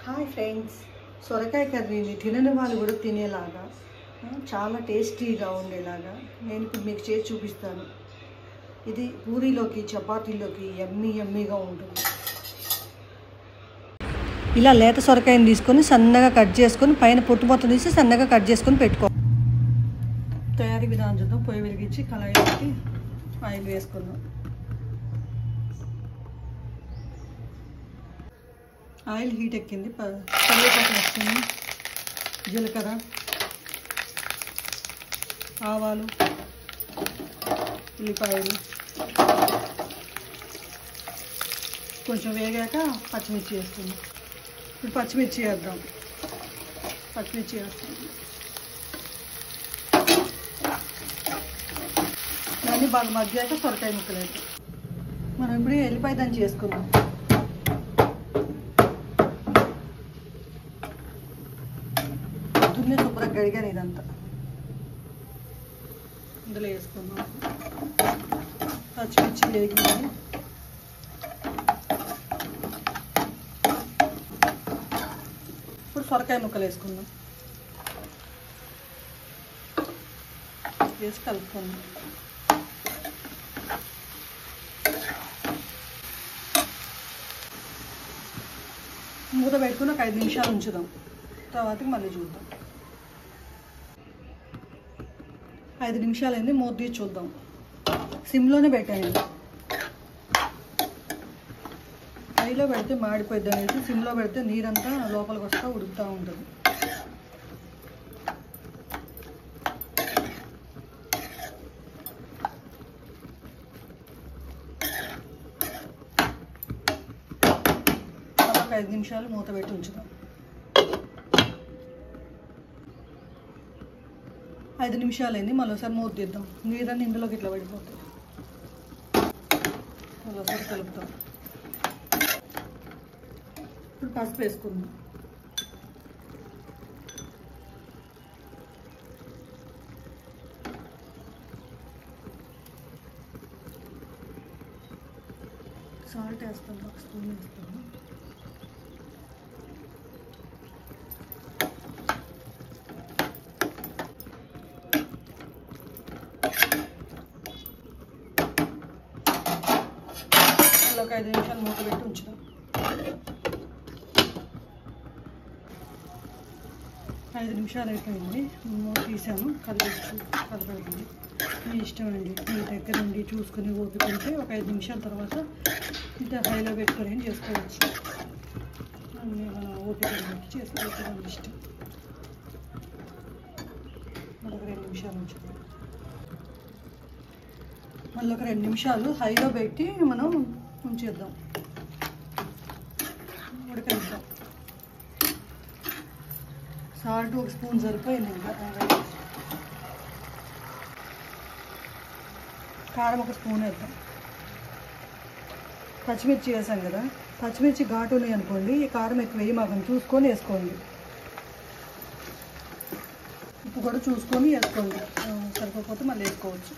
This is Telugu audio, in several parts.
హాయ్ ఫ్రెండ్స్, సొరకాయ కర్రీని తినని వాళ్ళు కూడా తినేలాగా చాలా టేస్టీగా ఉండేలాగా నేను ఇప్పుడు మీకు చేసి చూపిస్తాను. ఇది పూరీలోకి చపాతీలోకి యమ్మీగా ఉంటుంది. ఇలా లేత సొరకాయని తీసుకొని సన్నగా కట్ చేసుకొని పైన పొట్టు మొత్తం తీసి సన్నగా కట్ చేసుకొని పెట్టుకో. తయారీ విధానం చూద్దాం. పొయ్యి వెలిగించి కళాయిలోకి ఆయిల్ వేసుకుందాం. ఆయిల్ హీట్ ఎక్కింది. కరివేపాకు వేసుకుంది, జీలకర్ర, ఆవాలు, ఉల్లిపాయలు కొంచెం వేగాక పచ్చిమిర్చి వేస్తుంది. ఇప్పుడు పచ్చిమిర్చి వేద్దాం. పచ్చిమిర్చి వేస్తాం. దాన్ని బాగా మగ్గాక సొరకాయ ముక్కలు వేద్దాం. మనం ఇప్పుడు ఎల్లిపాయ దంచి చేసుకుందాం. పొద్దున్నే శుభ్రంగా గడిగాను ఇదంతా. ఇందులో వేసుకుందాం. పచ్చిమిర్చి వేగింది. ఇప్పుడు సొరకాయ ముక్కలు వేసుకుందాం. వేసి కలుపుకుందాం. మూత పెట్టుకుని ఒక 5 నిమిషాలు ఉంచుదాం. తర్వాతకి మళ్ళీ చూద్దాం. 5 నిమిషాలు అయింది. మూత తీసి చూద్దాం. సిమ్లోనే పెట్టాను. హైలో పెడితే మాడిపోద్ది అనేసి సిమ్లో పెడితే నీరంతా లోపలికి వస్తూ ఉడుకుతూ ఉంటుంది. ఒక 5 నిమిషాలు మూత పెట్టి ఉంచుదాం. 5 నిమిషాలు అయింది. మరోసారి మూత తీద్దాం. నీరన్నీ ఇందులోకి ఇట్లా పడిపోతాయి. మరోసారి కలుపుతాం. ఇప్పుడు పసుపు వేసుకుందాం. సాల్ట్ వేస్తాం. 1 స్పూన్ వేస్తాము. ఒక 5 నిమిషాలు మూత పెట్టి ఉంచుదాం. 5 నిమిషాలు అయిపోయింది. మూత తీసాను. కలపడుతుంది. మీ ఇష్టం అండి. మీ దగ్గర నుండి చూసుకుని ఓపిక ఉంటే ఒక 5 నిమిషాల తర్వాత ఇంకా హైలో పెట్టుకొని చేసుకోవచ్చు. ఓపిక చేసుకోవచ్చు. మన ఇష్టం. మళ్ళీ ఒక 2 నిమిషాలు ఉంచుదాం. మళ్ళీ ఒక 2 నిమిషాలు హైలో పెట్టి మనం ఉంచేద్దాం. ఉడకనిద్దాం. సాల్ట్ 1 స్పూన్ సరిపోయింది. ఇంకా కారం 1 స్పూన్ వేద్దాం. పచ్చిమిర్చి వేసాం కదా, పచ్చిమిర్చి ఘాటు ఉన్నాయి అనుకోండి. ఈ కారం ఎక్కువ వేయమాకండి, చూసుకొని వేసుకోండి. ఉప్పు కూడా చూసుకొని వేసుకోండి. సరిపోతే మళ్ళీ వేసుకోవచ్చు.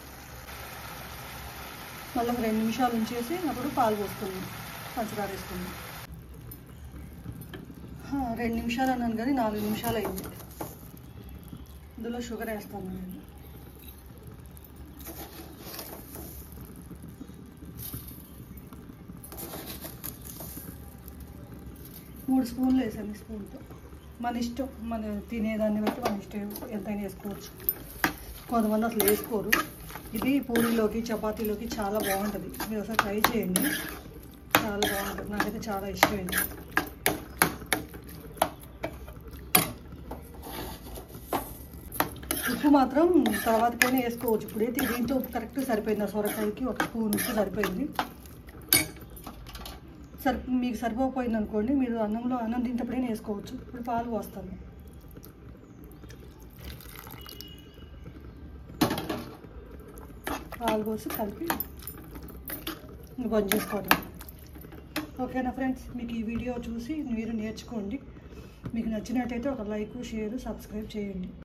మళ్ళీ 2 నిమిషాలు ఉంచేసి అప్పుడు పాలు పోసుకుందాం. పంచదార వేసుకుందాం. 2 నిమిషాలు అన్నాను కానీ 4 నిమిషాలు అయింది. ఇందులో షుగర్ వేస్తాను నేను. మూడు స్పూన్లు వేసాను. ఈ స్పూన్తో మన ఇష్టం. మన తినేదాన్ని బట్టి మన ఇష్టం ఎంతైనా వేసుకోవచ్చు. కొంతమంది అసలు వేసుకోరు. ఇది పూరీలోకి చపాతీలోకి చాలా బాగుంటుంది. మీరు ఒకసారి ట్రై చేయండి. చాలా బాగుంటుంది. నాకైతే చాలా ఇష్టమైంది. ఉప్పు మాత్రం తర్వాతకైనా వేసుకోవచ్చు. ఇప్పుడైతే దీంతో ఉప్పు కరెక్ట్ సరిపోయింది. ఆ సొరకాయకి 1 స్పూన్ ఉప్పు సరిపోయింది. మీకు సరిపోకపోయింది అనుకోండి, మీరు అన్నం తింటప్పుడైనా వేసుకోవచ్చు. ఇప్పుడు పాలు పోస్తాను. పాలు పోసి కలిపి బంద్ చేసుకోవడం. ఓకేనా ఫ్రెండ్స్, మీకు ఈ వీడియో చూసి మీరు నేర్చుకోండి. మీకు నచ్చినట్టయితే ఒక లైక్, షేర్, సబ్స్క్రైబ్ చేయండి.